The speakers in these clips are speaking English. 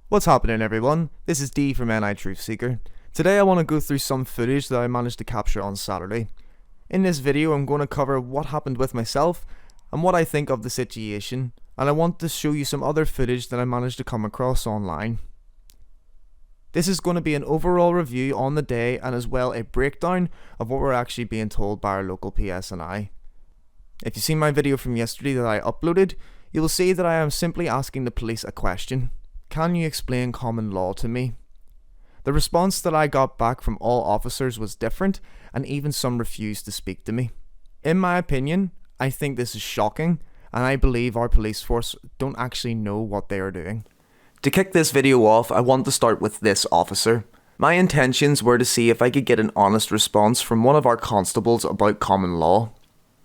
What's happening, everyone? This is D from NI Truth Seeker. Today I want to go through some footage that I managed to capture on Saturday. In this video I'm going to cover what happened with myself and what I think of the situation, and I want to show you some other footage that I managed to come across online. This is going to be an overall review on the day and as well a breakdown of what we're actually being told by our local PSNI. If you've seen my video from yesterday that I uploaded, you will see that I am simply asking the police a question. Can you explain common law to me? The response that I got back from all officers was different, and even some refused to speak to me. In my opinion, I think this is shocking, and I believe our police force don't actually know what they are doing. To kick this video off, I want to start with this officer. My intentions were to see if I could get an honest response from one of our constables about common law.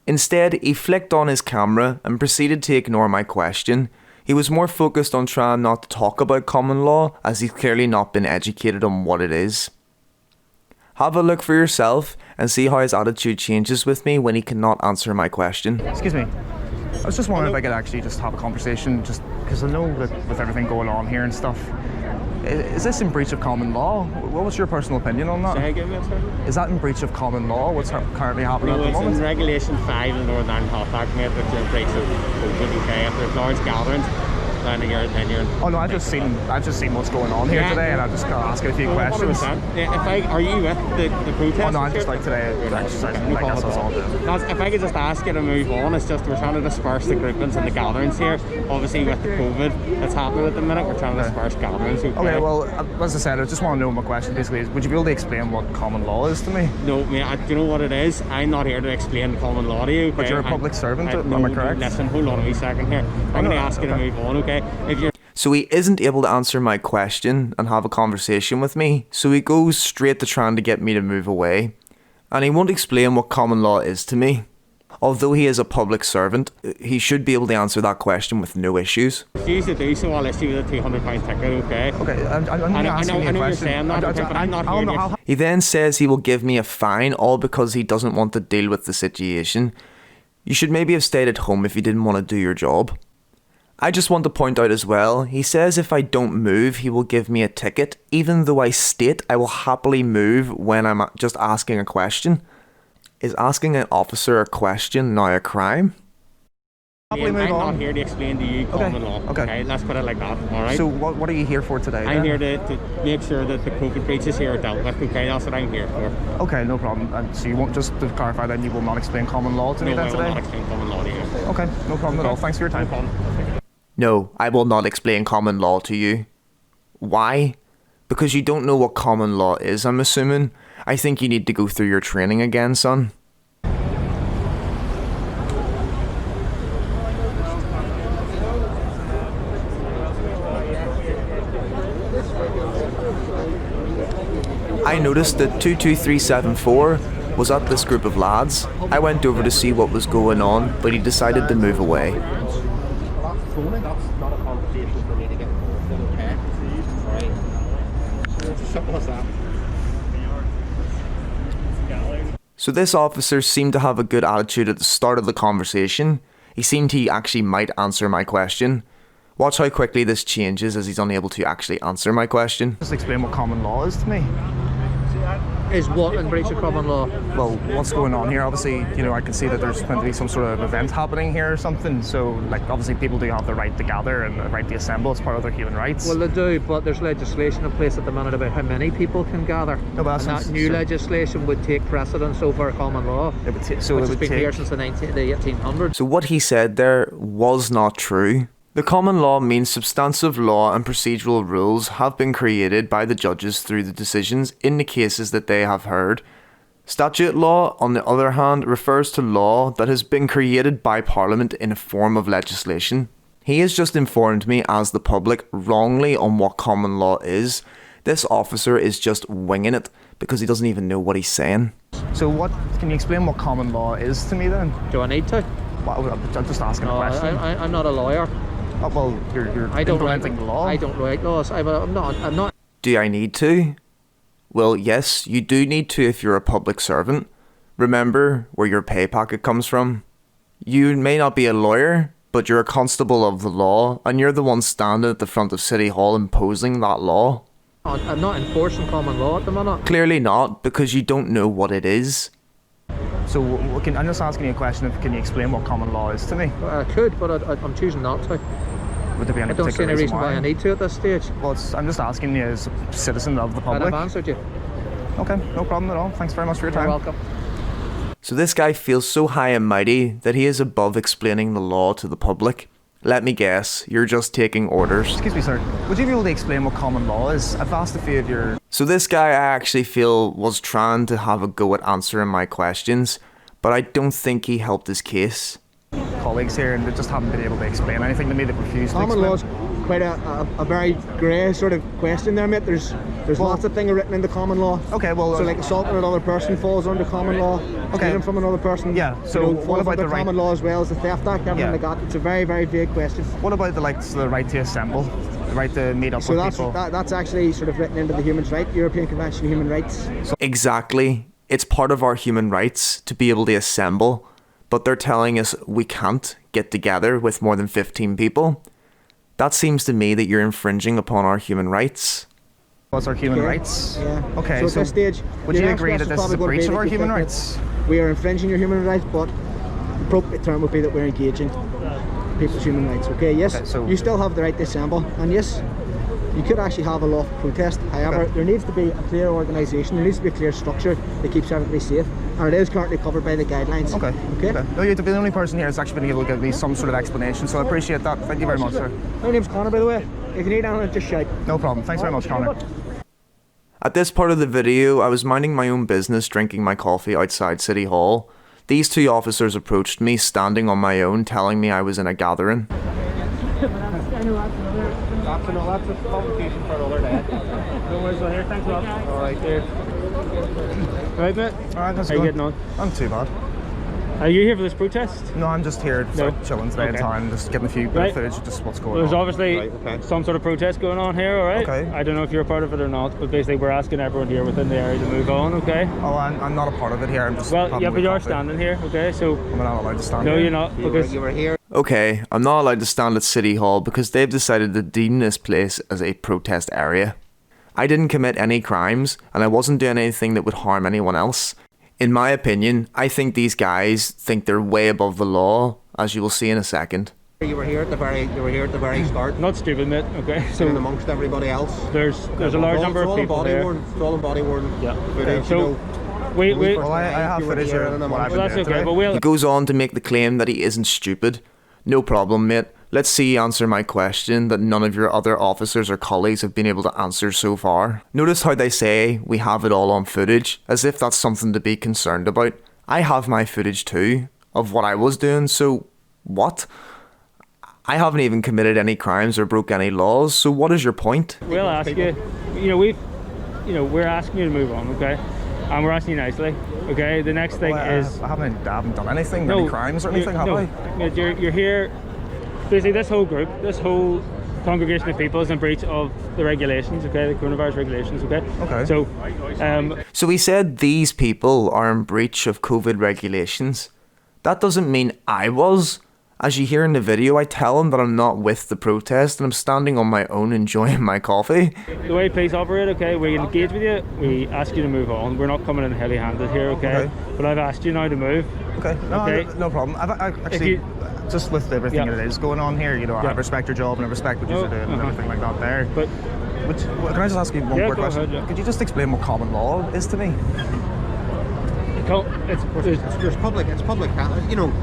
Instead, he flicked on his camera and proceeded to ignore my question. He was more focused on trying not to talk about common law, as he's clearly not been educated on what it is. Have a look for yourself and see how his attitude changes with me when he cannot answer my question. Excuse me, I was just wondering if I could actually just have a conversation, just because I know that with everything going on here and stuff, is this in breach of common law? What was your personal opinion on that? Say again, sir? Is that in breach of common law, what's currently happening at the No, it's moment? in Regulation 5 in the Northern Ireland Health Act, mate, that you're in breach of COVID, okay? If there's large gatherings, then you're... Oh no, I've just seen what's going on here today, and I'm just going to ask you a few questions. 100%. Yeah, are you with the protest? Oh no, I'm just like today, exercising, like that's all I'm doing. If I could just ask you to move on, it's just we're trying to disperse the groupings and the gatherings here. Obviously with the COVID that's happening at the minute, we're trying to disperse gatherings. Okay, well, as I said, I just want to know my question basically is, would you be able to explain what common law is to me? No, mate, do you know what it is? I'm not here to explain common law to you. Okay? But you're a public servant, am I correct? Listen, hold on a wee second here. I'm going to ask you to move on, okay? If you're So he isn't able to answer my question and have a conversation with me, so he goes straight to trying to get me to move away. And he won't explain what common law is to me. Although he is a public servant, he should be able to answer that question with no issues. refuse to do so, I'll issue you with a £200 ticket, okay? Okay, I'm asking you a question. I know you're saying that, okay, but I'm not here to... He then says he will give me a fine, all because he doesn't want to deal with the situation. You should maybe have stayed at home if you didn't want to do your job. I just want to point out as well, he says if I don't move, he will give me a ticket, even though I state I will happily move when I'm just asking a question. Is asking an officer a question now a crime? I'm not here to explain to you common law, okay? Let's put it like that, alright? So what are you here for today? I'm here to make sure that the COVID breaches here are dealt with, okay? That's what I'm here for. Okay, no problem. And so you won't, just to clarify then, you will not explain common law to me then today? No, I will not explain common law to you. Okay, no problem at all. Thanks for your time. No, I will not explain common law to you. Why? Because you don't know what common law is, I'm assuming. I think you need to go through your training again, son. I noticed that 22374 was at this group of lads. I went over to see what was going on, but he decided to move away. That's not a conversation for me to get involved in, okay? Alright. It's as simple as that. So this officer seemed to have a good attitude at the start of the conversation. He seemed he actually might answer my question. Watch how quickly this changes as he's unable to actually answer my question. Just explain what common law is to me. Is what in breach of common law? Well, what's going on here? Obviously, you know, I can see that there's going to be some sort of event happening here or something. So, like, obviously people do have the right to gather and the right to assemble. It's part of their human rights. Well, they do, but there's legislation in place at the minute about how many people can gather. No, but and that new legislation would take precedence over common law, it would which has been here since the 1800s. So what he said there was not true. The common law means substantive law and procedural rules have been created by the judges through the decisions in the cases that they have heard. Statute law, on the other hand, refers to law that has been created by Parliament in a form of legislation. He has just informed me as the public wrongly on what common law is. This officer is just winging it because he doesn't even know what he's saying. So can you explain what common law is to me then? Do I need to? Well, I'm just asking a question. I'm not a lawyer. Oh, well, you're implementing the law. I don't write laws. I'm not. Do I need to? Well, yes, you do need to if you're a public servant. Remember where your pay packet comes from. You may not be a lawyer, but you're a constable of the law, and you're the one standing at the front of City Hall imposing that law. I'm not enforcing common law at the minute. Clearly not, because you don't know what it is. So I'm just asking you a question. Can you explain what common law is to me? I could, but I'm choosing not to. Would there be any I don't see particular any reason why I need to at this stage. Well, I'm just asking you as a citizen of the I've public. answered you. Okay, no problem at all. Thanks very much for your time. You're welcome. So this guy feels so high and mighty that he is above explaining the law to the public. Let me guess, you're just taking orders. Excuse me, sir. Would you be able to explain what common law is? I've asked a few of your... So this guy I actually feel was trying to have a go at answering my questions, but I don't think he helped his case. colleagues here and they just haven't been able to explain anything to me. They've refused to Common explain. law is quite a very grey sort of question there, mate. There's lots of things written into common law. Okay, well... So like assaulting another person falls under common law. Okay. Stealing from another person. Yeah, so you know, what falls about under the right... common law as well as the Theft Act, everything Yeah. like that. It's a very, very vague question. What about the right to assemble? The right to meet up So with people? that's actually sort of written into the human rights, European Convention of Human Rights. Exactly. It's part of our human rights to be able to assemble, but they're telling us we can't get together with more than 15 people. That seems to me that you're infringing upon our human rights. What's our human Okay. rights? Yeah. Okay, So at this stage, would the you next agree that question's this is a probably gonna breach be of that our you human think that rights? we are infringing your human rights, but the appropriate term would be that we're engaging people's human rights. Okay, yes, Okay, so- you still have the right to assemble, and yes, you could actually have a lawful protest. However, Okay. there needs to be a clear organisation, there needs to be a clear structure that keeps everybody safe, and it is currently covered by the guidelines. Okay. Okay? No, you're the only person here that's actually been able to give me some sort of explanation, so I appreciate that. Thank you very much, sir. My name's Connor, by the way. If you need anything, just shout. No problem. Thanks very much, Connor. At this part of the video, I was minding my own business drinking my coffee outside City Hall. These two officers approached me, standing on my own, telling me I was in a gathering. That's a conversation for another day. No worries, here. Thanks a lot. Alright, dude. Right, mate? Alright, that's How you good. getting on? I'm too bad. Are you here for this protest? No, I'm just here No. chilling today in Okay. town, just getting a few bit Right. of footage of just what's going There's on. obviously some sort of protest going on here, alright? Okay. I don't know if you're a part of it or not, but basically we're asking everyone here within the area to move on, okay? Oh, I'm not a part of it here. I'm just Well, having yeah, a but wee you're coffee. standing here, okay? So, I'm not allowed to stand no, here. you're not, because You were here. Okay, I'm not allowed to stand at City Hall because they've decided to deem this place as a protest area. I didn't commit any crimes, and I wasn't doing anything that would harm anyone else. In my opinion, I think these guys think they're way above the law, as you will see in a second. You were here at the very start, not stupid, mate, okay? in So, amongst everybody else. there's a large number of people here. It's all in body worn. Yeah. Footage, So, you know. we Well, I have You were footage here of and I'm what on- I've well, been that's doing okay, today. but we'll... He goes on to make the claim that he isn't stupid. No problem, mate. Let's see you answer my question that none of your other officers or colleagues have been able to answer so far. Notice how they say we have it all on footage, as if that's something to be concerned about. I have my footage too, of what I was doing, so what? I haven't even committed any crimes or broke any laws, so what is your point? We'll ask you, we're asking you to move on, okay? And we're asking you nicely, okay? The next thing Well, is... I haven't done anything, any crimes or anything, have I? Mate, you're here, basically this whole group, this whole congregation of people is in breach of the regulations, okay? The coronavirus regulations, okay? Okay. So, So he said these people are in breach of COVID regulations. That doesn't mean I was. As you hear in the video, I tell him that I'm not with the protest and I'm standing on my own enjoying my coffee. the way police operate, okay, we engage with you, we ask you to move on. We're not coming in heavy-handed here, okay? Okay. But I've asked you now to move. Okay, no, Okay. no problem. I actually, you- just with everything Yeah. that is going on here, Yeah. I respect your job and I respect what you're Oh, doing and uh-huh. everything like that there. But Can I just ask you one Yeah, quick go question? ahead, yeah. Could you just explain what common law is to me? There's public, it's public, you know,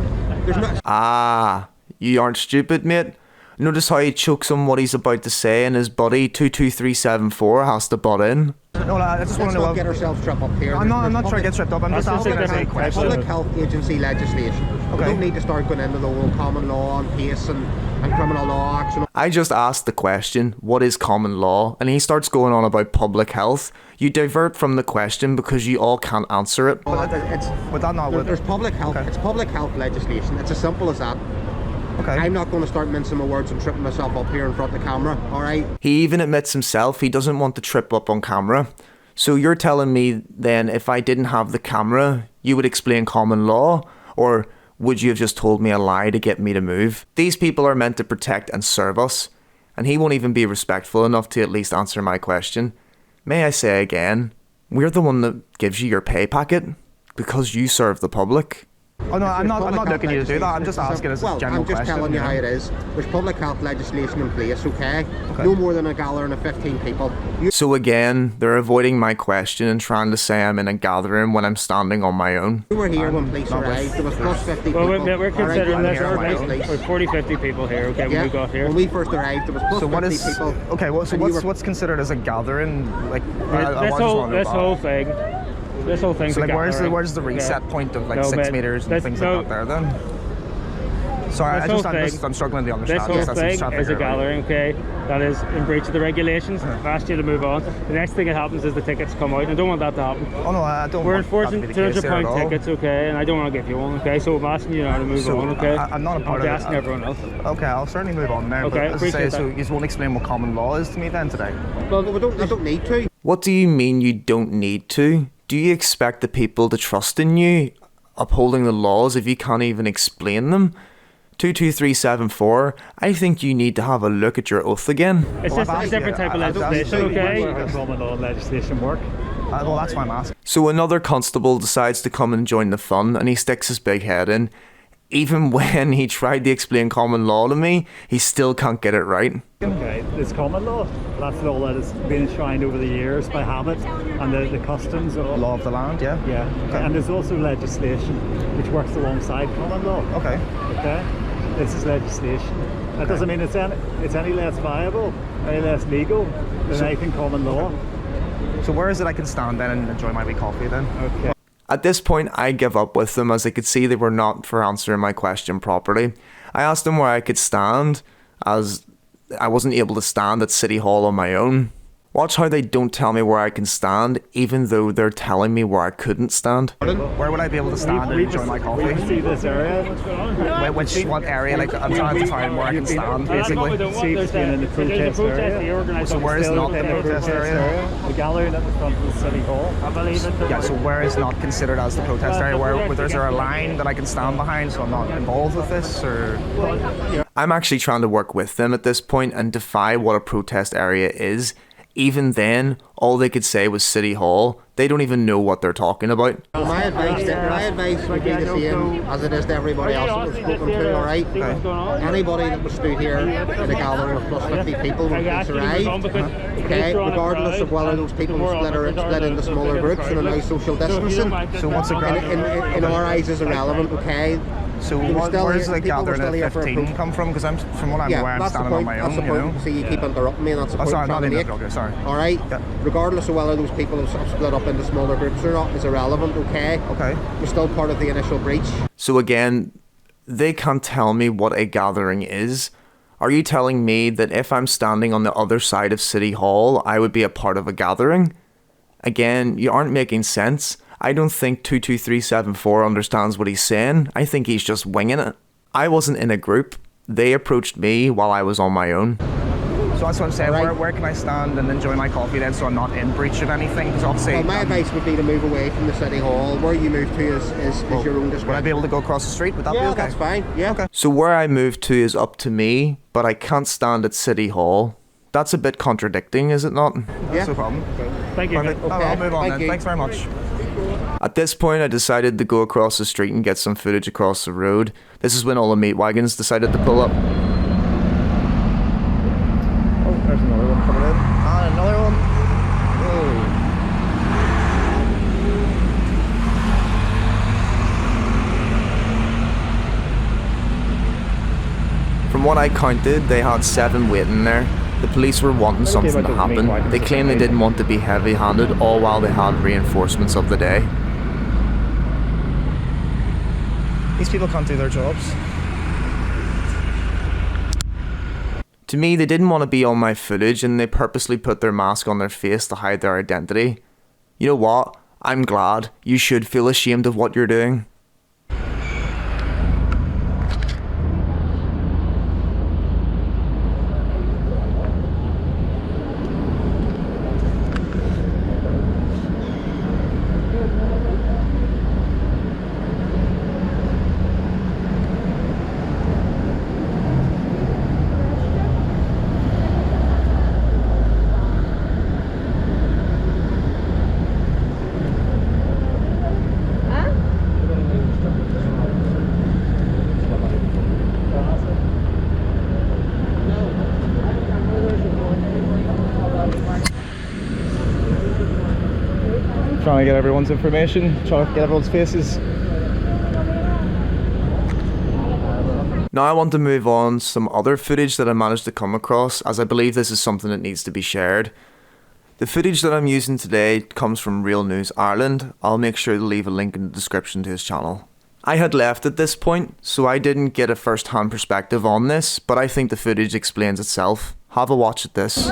there's not... Ah, you aren't stupid, mate. Notice how he chokes on what he's about to say and his buddy 22374 has to butt in. No, I just want Let's to know. not get ourselves tripped up here. I'm not There's trying to public- get tripped up. I'm just That's asking just a like question. Public health agency legislation. We Okay. don't need to start going into the whole common law and pace and criminal law action. I just asked the question, what is common law? And he starts going on about public health. You divert from the question because you all can't answer it. But It's, would that not? there's public health. Okay. It's public health legislation. It's as simple as that. Okay. I'm not going to start mincing my words and tripping myself up here in front of the camera. All right. He even admits himself he doesn't want to trip up on camera. So you're telling me then if I didn't have the camera, you would explain common law? Or Would you have just told me a lie to get me to move? These people are meant to protect and serve us, and he won't even be respectful enough to at least answer my question. May I say again, we're the one that gives you your pay packet because you serve the public. Oh no, I'm not looking you to do that. I'm just asking as a general question. I'm just telling you how it is. There's public health legislation in place, okay? No more than a gathering of 15 people. So again, they're avoiding my question and trying to say I'm in a gathering when I'm standing on my own. You were here when police arrived. There was plus 50 people. Well, we're considering this. We're We're 40, 50 people here, okay, when we got here. When we first arrived, there was plus So what 50 is people. okay? Well, so what's considered as a gathering? Like This whole thing. This whole thing's So like, a gathering. where's the reset point of like No, 6 mate, meters and things like that there then? Sorry, I'm struggling to understand. This whole thing is a gathering, okay, that is in breach of the regulations. I've asked you to move on. The next thing that happens is the tickets come out, and I don't want that to happen. Oh no, I don't. We're want enforcing that to be the case there at £200 all. tickets, okay, and I don't want to give you one, okay, so I'm asking you now to move So, on, okay? I'm not a part I'll be of it. asking everyone else. Okay, I'll certainly move on there. Okay, but as I say, appreciate so that. you won't explain what common law is to me then today. Well, we don't need to. What do you mean you don't need to? Do you expect the people to trust in you upholding the laws if you can't even explain them? 22374, I think you need to have a look at your oath again. It's just a different type of legislation, okay? Common law legislation work. Well, that's why I'm asking. So another constable decides to come and join the fun, and he sticks his big head in. Even when he tried to explain common law to me, he still can't get it right. Okay, it's common law. That's law that has been enshrined over the years by habit and the customs of Law of the land, yeah? Yeah, Okay. and there's also legislation which works alongside common law. Okay. Okay, this is legislation. That doesn't mean it's any less viable, any less legal than anything common law. So where is it I can stand then and enjoy my wee coffee then? Okay. At this point, I give up with them as I could see they were not for answering my question properly. I asked them where I could stand, as I wasn't able to stand at City Hall on my own. Watch how they don't tell me where I can stand, even though they're telling me where I couldn't stand. Where would I be able to stand and enjoy my coffee? We see this area. What area? Like, I'm trying to find where I can stand, basically. See if it's been in the protest area. So where is Still not in the protest area? The gallery at the front of the City Hall. I believe it. Yeah, so where is not considered as the protest area? Where is there a line that I can stand behind so I'm not involved with this? Or I'm actually trying to work with them at this point and defy what a protest area is. Even then, all they could say was City Hall. They don't even know what they're talking about. Well, my advice would be the same as it is to everybody else that was spoken to, alright? Anybody that was stood here in a gathering of plus 50 people when police arrived, okay, regardless of whether those people were split into smaller groups and allow social distancing, so what's a in our eyes is irrelevant, okay? So People still where's here- the people were gathering still here at for a 15 pro- come from? Because from what I'm aware, I'm that's the standing on point. my That's the own, you point. know. See, you keep interrupting me, and that's the Oh, point sorry, I'm not trying to in make. okay, sorry. All right. Yeah. Regardless of whether those people have split up into smaller groups or not is irrelevant. Okay. Okay. We're still part of the initial breach. So again, they can't tell me what a gathering is. Are you telling me that if I'm standing on the other side of City Hall, I would be a part of a gathering? Again, you aren't making sense. I don't think 22374 understands what he's saying. I think he's just winging it. I wasn't in a group. They approached me while I was on my own. So that's what I'm saying. Right. Where can I stand and enjoy my coffee then, so I'm not in breach of anything? Because obviously, Well, my advice would be to move away from the City Hall. Where you move to is your own discretion. would I be able to go across the street? Would that be Yeah, okay? that's fine. Yeah. Okay. So where I move to is up to me, but I can't stand at City Hall. That's a bit contradicting, is it not? Yeah. That's no problem. Thank you. Perfect. Okay, I'll move on thank then. you. Thanks very much. At this point, I decided to go across the street and get some footage across the road. This is when all the meat wagons decided to pull up. Oh, there's another one coming in. Ah, another one. From what I counted, they had 7 waiting there. The police were wanting something to happen. They claimed they didn't want to be heavy-handed, all while they had reinforcements of the day. These people can't do their jobs. To me, they didn't want to be on my footage and they purposely put their mask on their face to hide their identity. You know what? I'm glad. You should feel ashamed of what you're doing. trying to get everyone's information, trying to get everyone's faces. Now I want to move on to some other footage that I managed to come across, as I believe this is something that needs to be shared. The footage that I'm using today comes from Real News Ireland. I'll make sure to leave a link in the description to his channel. I had left at this point, so I didn't get a first-hand perspective on this, but I think the footage explains itself. Have a watch at this.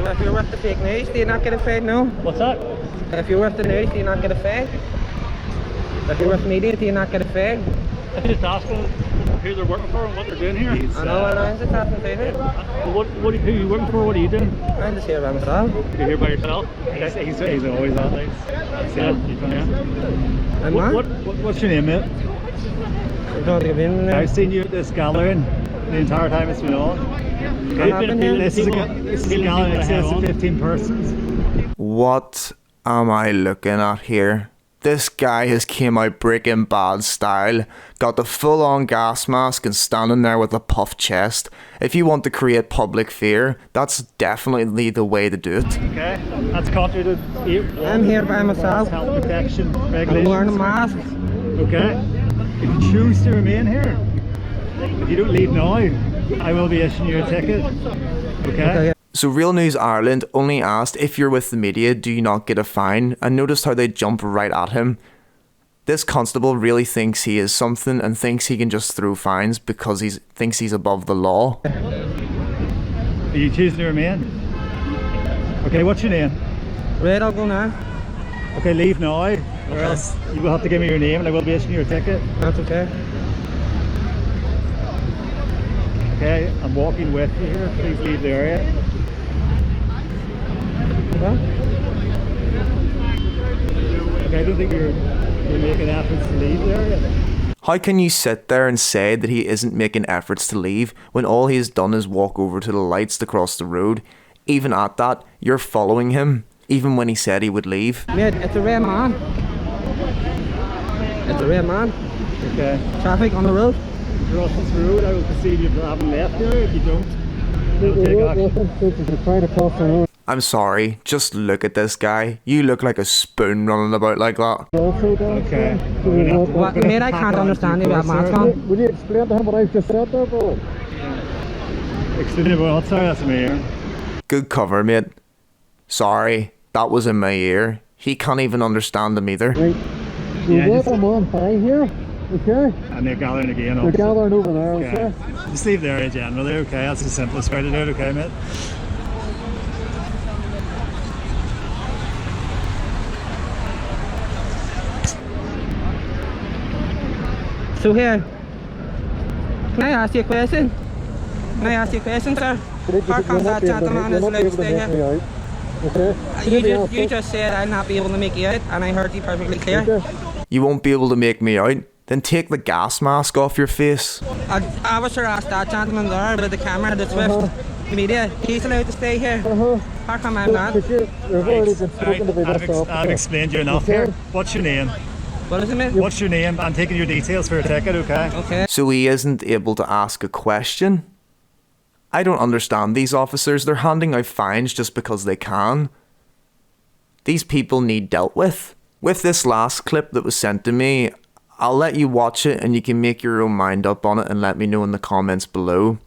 If you're with the fake news, do you not get a fade now? What's that? If you're with the news, do you not get a fade? If you're with media, do you not get a fade? I just asked them who they're working for and what they're doing here. I know, I'm just asking to do. Who are you working for? What are you doing? I'm just here by myself. You're here by yourself? He's always that nice. Yeah. I'm not. What's your name, mate? You don't give in there. I've seen you at this gathering the entire time it's been on. This is a gathering in excess of 15 persons. What am I looking at here? This guy has came out Breaking Bad style, got the full-on gas mask and standing there with a puffed chest. If you want to create public fear, that's definitely the way to do it. Okay, that's contrary to I'm here by myself. health protection I'm regulations. wearing a mask. Okay, if you choose to remain here, if you don't leave now, I will be issuing you a ticket. Okay? So Real News Ireland only asked, if you're with the media, do you not get a fine? And noticed how they jump right at him. This constable really thinks he is something and thinks he can just throw fines because he thinks he's above the law. Are you choosing to remain? Okay, what's your name? Right, I'll go now. Okay, leave now, or else you will have to give me your name and I will be issuing you a ticket. That's okay. Okay, I'm walking with you here. Please leave the area. Okay, I don't think you're making efforts to leave the area. How can you sit there and say that he isn't making efforts to leave when all he has done is walk over to the lights to cross the road? Even at that, you're following him, even when he said he would leave. Mate, it's a red man. It's a red man. Okay. Traffic on the road. Cross this road, I will perceive you haven't left the area. If you don't, I'll take action. I'm sorry, just look at this guy. You look like a spoon running about like that. Okay. What, mate, I can't understand you about mask on. Would you explain to him what I've just said there, bro? Explain about what, sorry, that's in my ear. Good cover, mate. Sorry, that was in my ear. He can't even understand him either. Right. Yeah, You're welcome on by here, okay? And they're gathering again. They're Obviously. gathering over there, Okay. okay? Just leave the area generally, okay? That's the simplest way to do it, okay, mate? So here, can I ask you a question? Can I ask you a question, sir? How come that gentleman is allowed to stay here? Okay? You just said I'll not be able to make you out, and I heard you perfectly clear. You won't be able to make me out? Then take the gas mask off your face. I was sure asked that gentleman there with the camera, the Swift media. He's allowed to stay here. How come I'm not? You've already been spoken to by this I've officer. explained you enough here. What's your name? What is it, mate? What's your name? I'm taking your details for a ticket, okay? Okay. So he isn't able to ask a question? I don't understand these officers. They're handing out fines just because they can. These people need dealt with. With this last clip that was sent to me, I'll let you watch it and you can make your own mind up on it and let me know in the comments below.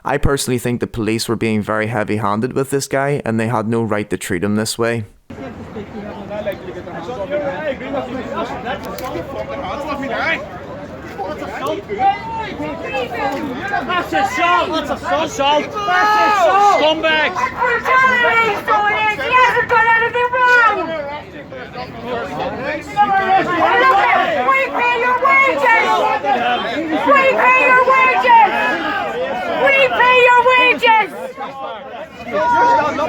I personally think the police were being very heavy-handed with this guy and they had no right to treat him this way. That's assault! That's assault! That's assault! Scumbags! He hasn't done anything wrong! We pay your wages! We pay your wages! We pay your wages!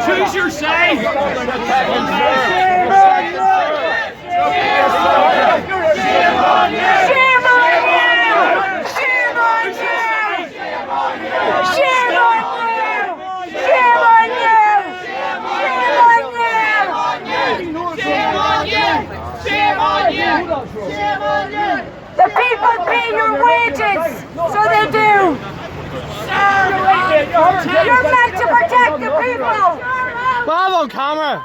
Choose your side! Shame on you! Shame on you! Shame on you! Shame on you! Shame on you! Shame on you! paying your wages, so they do. You're meant to protect the people. Bob on camera.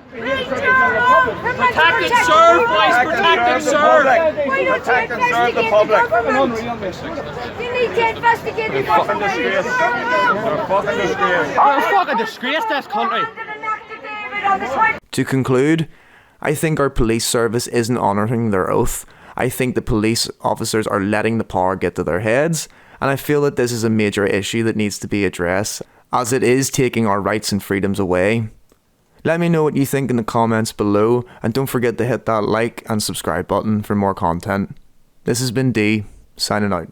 Protect and serve, boys. Protect and serve. Why don't you investigate the government? You need to investigate the government. You're a fucking disgrace to this country. To conclude, I think our police service isn't honouring their oath. I think the police officers are letting the power get to their heads, and I feel that this is a major issue that needs to be addressed, as it is taking our rights and freedoms away. Let me know what you think in the comments below, and don't forget to hit that like and subscribe button for more content. This has been D, signing out.